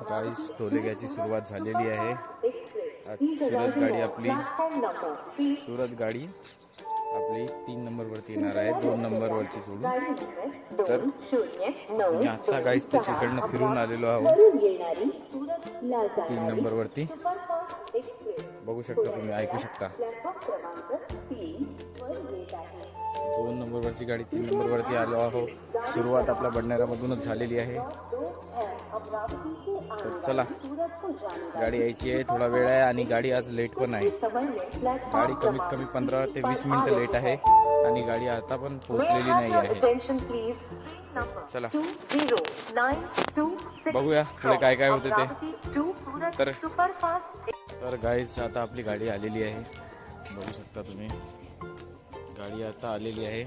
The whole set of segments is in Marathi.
गाईस टोलेग्याची सुरुवात झालेली आहे। सूरज गाडी आपली 3 नंबरवरती येणार आहे, 2 नंबरवरती सोडून। तर मी आता गाईस त्याच्याकडनं फिरून आलेलो आहोत 3 नंबरवरती। बघू शकता तुम्ही, ऐकू शकता। 2 नंबरवरची गाडी 3 नंबरवरती आलो आहोत। सुरुवात आपल्या बंडाऱ्यामधूनच झालेली आहे। तर चला, गाडी यायची आहे, थोडा वेळ आहे आणि गाडी आज लेट पण आहे। गाडी कमीत कमी 15 ते 20 मिनिटं लेट आहे आणि गाडी आता पण पोहोचलेली नाही आहे। चला बघूया पुढे काय काय होते ते। तर गाईस आता आपली गाडी आलेली आहे, बघू शकता तुम्ही। गाडी आता आलेली आहे।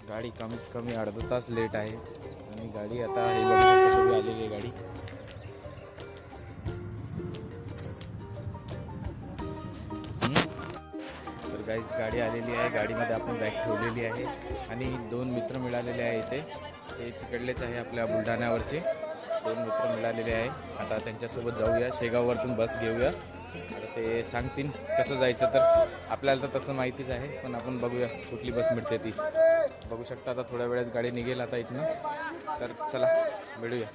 गाडी कमीत कमी अर्धा तास लेट आहे आणि गाडी आता हे बघू शकता तुम्ही, आलेली आहे गाडी। तर गाईस गाडी आलेली आहे, गाडीमध्ये आपण बॅग ठेवलेली आहे आणि 2 मित्र मिळालेले आहे इथे। ते तिकडलेच आहे, आपल्या बुलढाण्यावरचे 2 मित्र मिळालेले आहे। आता त्यांच्यासोबत जाऊया, शेगाववरतून बस घेऊया। आता ते सांगतील कसं जायचं, तर आपल्याला तर तसं माहितीच आहे, पण आपण बघूया कुठली बस मिळते ती। बघू शकता आता थोड्या वेळात गाडी निघेल आता इथनं। तर चला भेटूया।